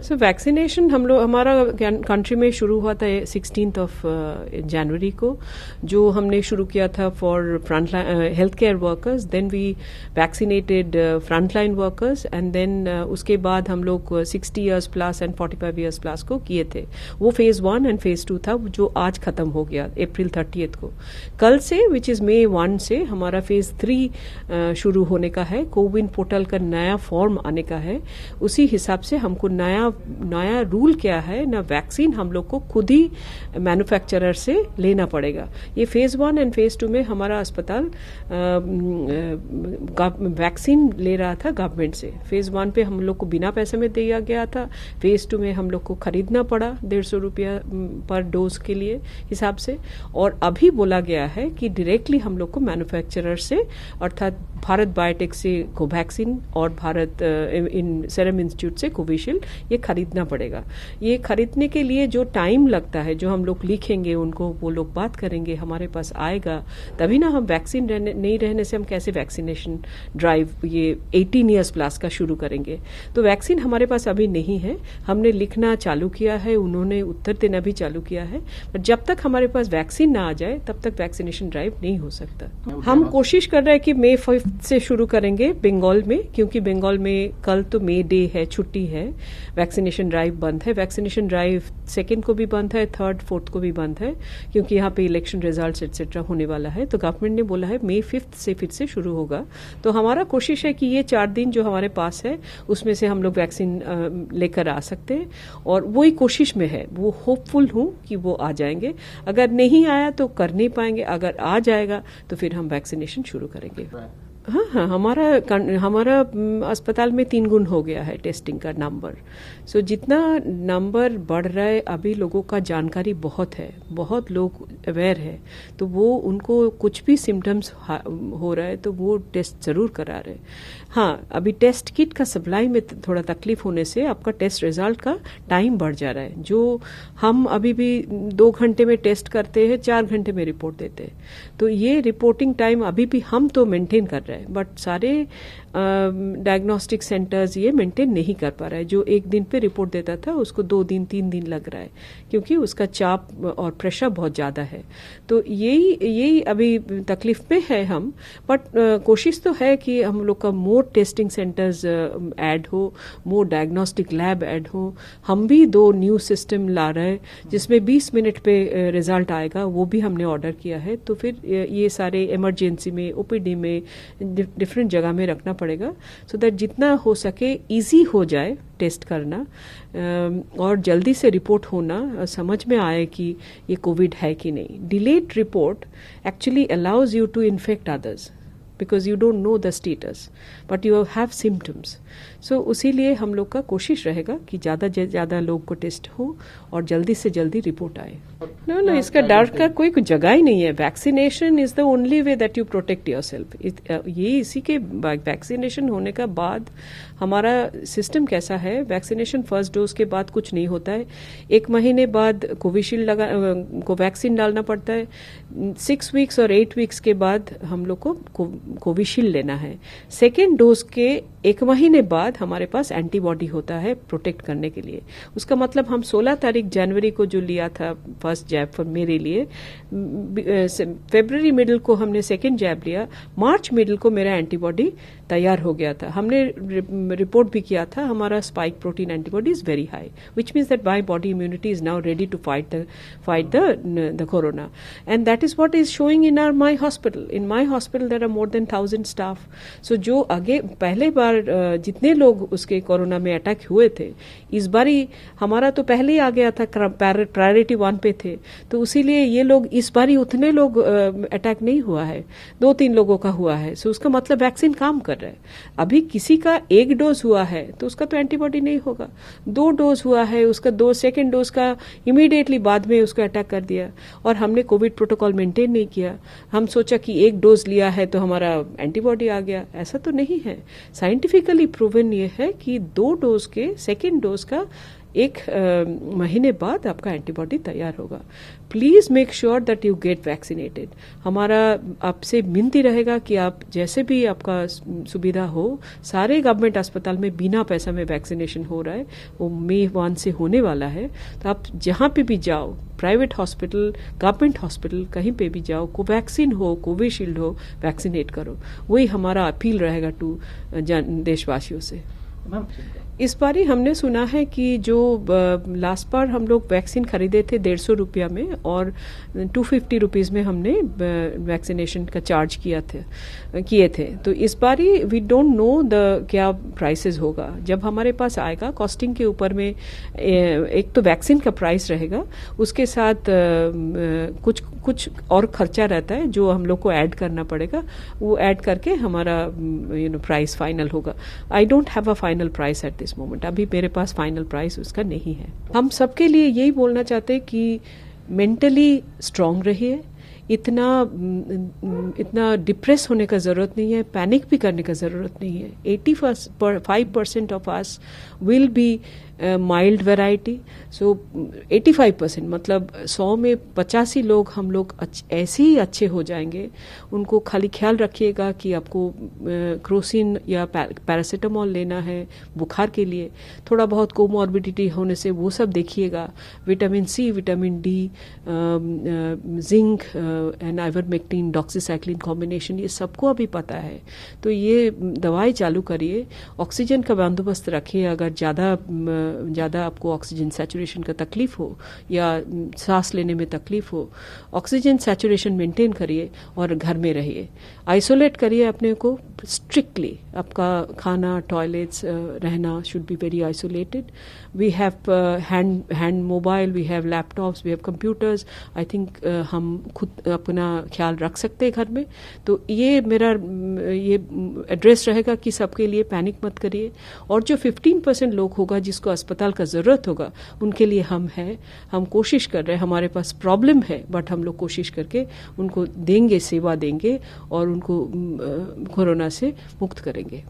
So vaccination हमारा country में शुरू हुआ था 16th ऑफ जनवरी को, जो हमने शुरू किया था for frontline health care workers, then we vaccinated frontline workers, and then उसके बाद हम लोग 60 years plus and 45 years plus को किए थे। वो फेज 1 एंड फेज 2 था, जो आज खत्म हो गया अप्रैल 30 को। कल से विच इज May 1 से हमारा फेज 3 शुरू होने का है। कोविन पोर्टल का नया फॉर्म आने का है, उसी हिसाब से हमको नया रूल क्या है ना, वैक्सीन हम लोग को खुद ही मैन्युफैक्चरर से लेना पड़ेगा। ये फेज 1 एंड फेज 2 में हमारा अस्पताल वैक्सीन ले रहा था गवर्नमेंट से। फेज 1 पे हम लोग को बिना पैसे में दिया गया था, फेज 2 में हम लोग को खरीदना पड़ा 150 रुपया पर डोज के लिए हिसाब से, और अभी बोला गया है कि डायरेक्टली हम लोग को मैन्युफैक्चरर से अर्थात भारत बायोटेक से कोवैक्सीन और भारत सीरम इंस्टीट्यूट से कोविशील्ड ये खरीदना पड़ेगा। ये खरीदने के लिए जो टाइम लगता है, जो हम लोग लिखेंगे उनको, वो लोग बात करेंगे, हमारे पास आएगा, तभी ना हम वैक्सीन नहीं रहने से हम कैसे वैक्सीनेशन ड्राइव ये 18 ईयर्स प्लस का शुरू करेंगे। तो वैक्सीन हमारे पास अभी नहीं है, हमने लिखना चालू किया है, उन्होंने उत्तर देना भी चालू किया है, पर जब तक हमारे पास वैक्सीन ना आ जाए तब तक वैक्सीनेशन ड्राइव नहीं हो सकता। हम कोशिश कर रहे हैं कि May 5 से शुरू करेंगे बंगाल में, क्योंकि बंगाल में कल तो मे डे है, छुट्टी है, वैक्सीनेशन ड्राइव बंद है। वैक्सीनेशन ड्राइव 2 को भी बंद है, 3rd 4th को भी बंद है, क्योंकि यहाँ पे इलेक्शन रिजल्ट्स एक्सेट्रा होने वाला है। तो गवर्नमेंट ने बोला है May 5 से फिर से शुरू होगा। तो हमारा कोशिश है कि ये 4 दिन जो हमारे पास है उसमें से हम लोग वैक्सीन लेकर आ सकते हैं, और वही कोशिश में है। वो होपफुल हूँ कि वो आ जाएंगे, अगर नहीं आया तो कर नहीं पाएंगे, अगर आ जाएगा तो फिर हम वैक्सीनेशन शुरू करेंगे। हाँ, हमारा अस्पताल में 3 गुण हो गया है टेस्टिंग का नंबर। सो जितना नंबर बढ़ रहा है, अभी लोगों का जानकारी बहुत है, बहुत लोग अवेयर है, तो वो उनको कुछ भी सिम्टम्स हो रहा है तो वो टेस्ट जरूर करा रहे हैं। हाँ, अभी टेस्ट किट का सप्लाई में थोड़ा तकलीफ होने से आपका टेस्ट रिजल्ट का टाइम बढ़ जा रहा है। जो हम अभी भी 2 घंटे में टेस्ट करते हैं, 4 घंटे में रिपोर्ट देते हैं। तो ये रिपोर्टिंग टाइम अभी भी हम तो मेंटेन कर रहे हैं, बट सारे डायग्नोस्टिक सेंटर्स ये मेंटेन नहीं कर पा रहा है। जो 1 दिन पे रिपोर्ट देता था उसको 2 दिन 3 दिन लग रहा है, क्योंकि उसका चाप और प्रेशर बहुत ज़्यादा है। तो यही अभी तकलीफ में है हम, बट कोशिश तो है कि हम लोग का मोर टेस्टिंग सेंटर्स ऐड हो, मोर डायग्नोस्टिक लैब ऐड हो। हम भी 2 न्यू सिस्टम ला रहे हैं जिसमें 20 मिनट पे रिजल्ट आएगा, वो भी हमने ऑर्डर किया है। तो फिर ये सारे इमरजेंसी में, ओपीडी में, डिफरेंट जगह में रखना पड़ेगा, सो दैट जितना हो सके इजी हो जाए टेस्ट करना, और जल्दी से रिपोर्ट होना, समझ में आए कि ये कोविड है कि नहीं। Delayed report actually allows you to infect others because you don't know the status but you have symptoms. So उसी लिए हम लोग का कोशिश रहेगा कि ज़्यादा से ज़्यादा लोग को टेस्ट हो और जल्दी से जल्दी रिपोर्ट आए। नो, इसका डर का कोई जगह ही नहीं है। Vaccination is the only way that you protect your self. ये इसी के वैक्सीनेशन होने का बाद हमारा सिस्टम कैसा है, वैक्सीनेशन फर्स्ट डोज के बाद कुछ नहीं होता है, 1 महीने बाद कोवैक्सीन डालना पड़ता है, 6 वीक्स और 8 वीक्स के बाद हम लोग को कोविशील्ड लेना है। 2nd डोज के 1 महीने बाद हमारे पास एंटीबॉडी होता है प्रोटेक्ट करने के लिए। उसका मतलब हम 16 तारीख जनवरी को जो लिया था फर्स्ट जैब फॉर मेरे लिए, फरवरी मिडिल को हमने 2nd जैब लिया, मार्च मिडिल को मेरा एंटीबॉडी तैयार हो गया था। हमने रिपोर्ट भी किया था, हमारा spike protein antibody is very high, which means that my body immunity is now ready to fight the corona, and that is what is showing in my hospital. In my hospital there are more than 1000 staff. So जो आगे पहले बार जितने लोग उसके corona में attack हुए थे, इस बारी हमारा तो पहले ही आ गया था, प्रायोरिटी 1 पे थे, तो उसीलिए ये लोग इस बारी उतने लोग अटैक नहीं हुआ है, 2-3 लोगों का हुआ है। सो उसका मतलब वैक्सीन काम कर रहा है। अभी किसी का 1 डोज हुआ है तो उसका तो एंटीबॉडी नहीं होगा, 2 डोज हुआ है उसका 2nd डोज का इमीडिएटली बाद में उसको अटैक कर दिया, और हमने कोविड प्रोटोकॉल मेंटेन नहीं किया। हम सोचा कि 1 डोज लिया है तो हमारा एंटीबॉडी आ गया, ऐसा तो नहीं है। साइंटिफिकली प्रूवन ये है कि 2 डोज के 2nd डोज का 1 महीने बाद आपका एंटीबॉडी तैयार होगा। Please make sure that you get vaccinated. हमारा आपसे विनती रहेगा कि आप जैसे भी आपका सुविधा हो, सारे गवर्नमेंट अस्पताल में बिना पैसा में वैक्सीनेशन हो रहा है, वो मई 1 से होने वाला है। तो आप जहाँ पे भी जाओ, प्राइवेट हॉस्पिटल, गवर्नमेंट हॉस्पिटल, कहीं पे भी जाओ, कोवैक्सीन हो, कोविशील्ड हो, वैक्सीनेट करो। वही हमारा अपील रहेगा टू देशवासियों से। इस बार हमने सुना है कि जो लास्ट बार हम लोग वैक्सीन खरीदे थे 150 रुपया में, और 250 रुपीज़ में हमने वैक्सीनेशन का चार्ज किए थे। तो इस बार वी डोंट नो द क्या प्राइसेस होगा। जब हमारे पास आएगा, कॉस्टिंग के ऊपर में एक तो वैक्सीन का प्राइस रहेगा, उसके साथ कुछ और खर्चा रहता है जो हम लोग को ऐड करना पड़ेगा। वो ऐड करके हमारा प्राइस फाइनल होगा। I don't have a final price at this moment. अभी मेरे पास फाइनल प्राइस उसका नहीं है। हम सबके लिए यही बोलना चाहते हैं कि मेंटली स्ट्रांग रहिए। इतना डिप्रेस होने का ज़रूरत नहीं है, पैनिक भी करने का ज़रूरत नहीं है। 85% of us will be mild variety. So 85% मतलब 100 में 85 लोग हम लोग ऐसे ही अच्छे हो जाएंगे। उनको खाली ख्याल रखिएगा कि आपको क्रोसिन या पैरासीटामोल लेना है बुखार के लिए। थोड़ा बहुत कोमॉर्बिडिटी होने से वो सब देखिएगा। Vitamin C, vitamin D, zinc and ivermectin, doxycycline combination, ये सबको अभी पता है। तो ये दवाई चालू करिए। ऑक्सीजन का बंदोबस्त रखिए। अगर ज़्यादा आपको ऑक्सीजन सैचुरेशन का तकलीफ हो या सांस लेने में तकलीफ हो, ऑक्सीजन सैचुरेशन मेंटेन करिए और घर में रहिए। आइसोलेट करिए अपने को स्ट्रिक्टली। आपका खाना, टॉयलेट्स, रहना should be very isolated. We have hand mobile, we have laptops, we have computers. I think हम खुद अपना ख्याल रख सकते हैं घर में। तो ये मेरा एड्रेस रहेगा कि सबके लिए पैनिक मत करिए। और जो 15% लोग होगा जिसको अस्पताल का ज़रूरत होगा, उनके लिए हम कोशिश कर रहे हैं। हमारे पास प्रॉब्लम है, बट हम लोग कोशिश करके उनको देंगे, सेवा देंगे और उनको कोरोना से मुक्त करेंगे।